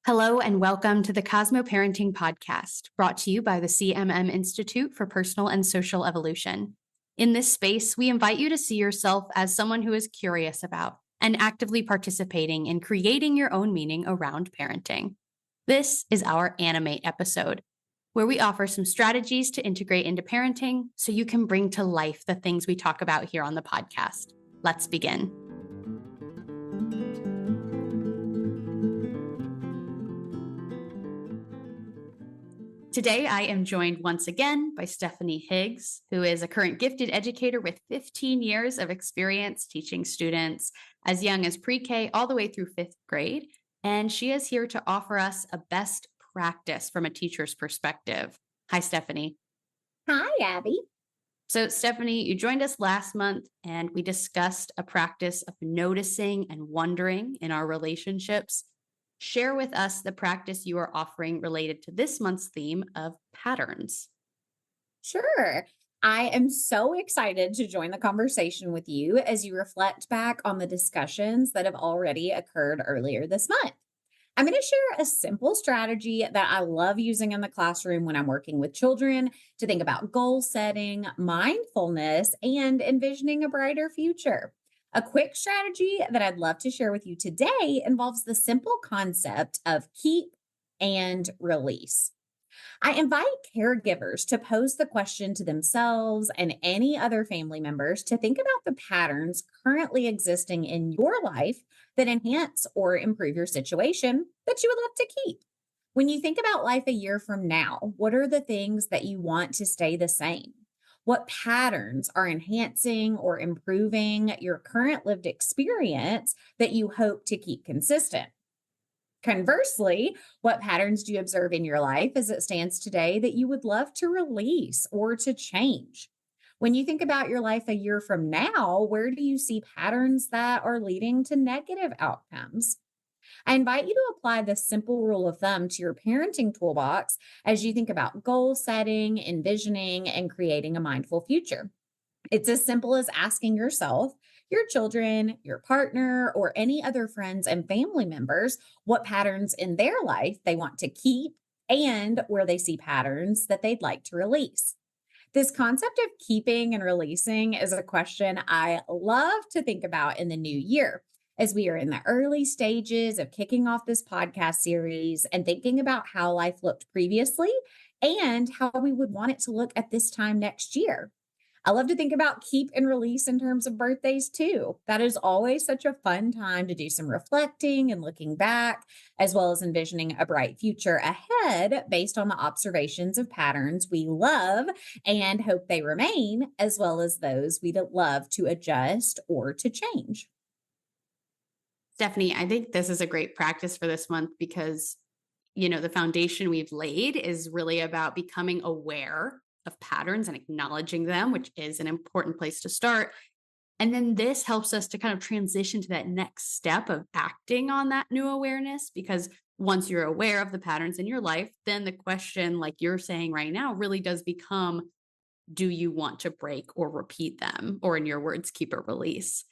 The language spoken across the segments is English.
Hello and welcome to the CosmoParenting Podcast, brought to you by the CMM Institute for Personal and Social Evolution. In this space, we invite you to see yourself as someone who is curious about and actively participating in creating your own meaning around parenting. This is our Animate episode, where we offer some strategies to integrate into parenting so you can bring to life the things we talk about here on the podcast. Let's begin. Today, I am joined once again by Stephanie Higgs, who is a current gifted educator with 15 years of experience teaching students as young as pre-K all the way through fifth grade. And she is here to offer us a best practice from a teacher's perspective. Hi, Stephanie. Hi, Abbie. So, Stephanie, you joined us last month and we discussed a practice of noticing and wondering in our relationships. Share with us the practice you are offering related to this month's theme of patterns. Sure. I am so excited to join the conversation with you as you reflect back on the discussions that have already occurred earlier this month. I'm going to share a simple strategy that I love using in the classroom when I'm working with children to think about goal setting, mindfulness, and envisioning a brighter future. A quick strategy that I'd love to share with you today involves the simple concept of keep and release. I invite caregivers to pose the question to themselves and any other family members to think about the patterns currently existing in your life that enhance or improve your situation that you would love to keep. When you think about life a year from now, what are the things that you want to stay the same? What patterns are enhancing or improving your current lived experience that you hope to keep consistent? Conversely, what patterns do you observe in your life as it stands today that you would love to release or to change? When you think about your life a year from now, where do you see patterns that are leading to negative outcomes? I invite you to apply this simple rule of thumb to your parenting toolbox as you think about goal setting, envisioning, and creating a mindful future. It's as simple as asking yourself, your children, your partner, or any other friends and family members what patterns in their life they want to keep and where they see patterns that they'd like to release. This concept of keeping and releasing is a question I love to think about in the new year, as we are in the early stages of kicking off this podcast series and thinking about how life looked previously and how we would want it to look at this time next year. I love to think about keep and release in terms of birthdays too. That is always such a fun time to do some reflecting and looking back, as well as envisioning a bright future ahead based on the observations of patterns we love and hope they remain, as well as those we'd love to adjust or to change. Stephanie, I think this is a great practice for this month because, the foundation we've laid is really about becoming aware of patterns and acknowledging them, which is an important place to start. And then this helps us to kind of transition to that next step of acting on that new awareness, because once you're aware of the patterns in your life, then the question, like you're saying right now, really does become, do you want to break or repeat them? Or in your words, keep or release?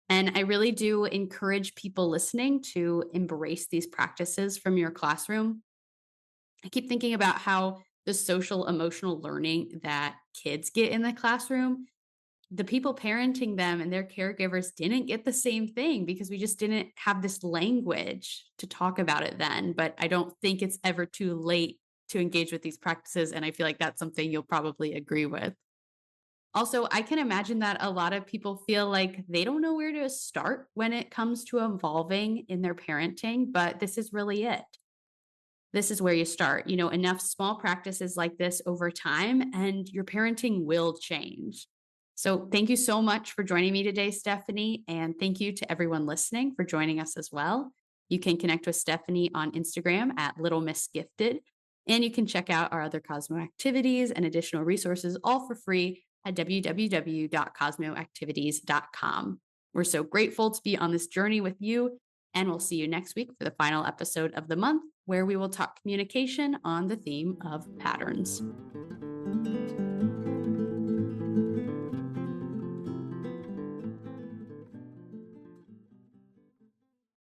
And I really do encourage people listening to embrace these practices from your classroom. I keep thinking about how the social emotional learning that kids get in the classroom, the people parenting them and their caregivers didn't get the same thing because we just didn't have this language to talk about it then. But I don't think it's ever too late to engage with these practices. And I feel like that's something you'll probably agree with. Also, I can imagine that a lot of people feel like they don't know where to start when it comes to evolving in their parenting, but this is really it. This is where you start. Enough small practices like this over time, and your parenting will change. So, thank you so much for joining me today, Stephanie. And thank you to everyone listening for joining us as well. You can connect with Stephanie on Instagram at Little Miss Gifted, and you can check out our other Cosmo activities and additional resources all for free at www.cosmoactivities.com. We're so grateful to be on this journey with you, and we'll see you next week for the final episode of the month, where we will talk communication on the theme of patterns.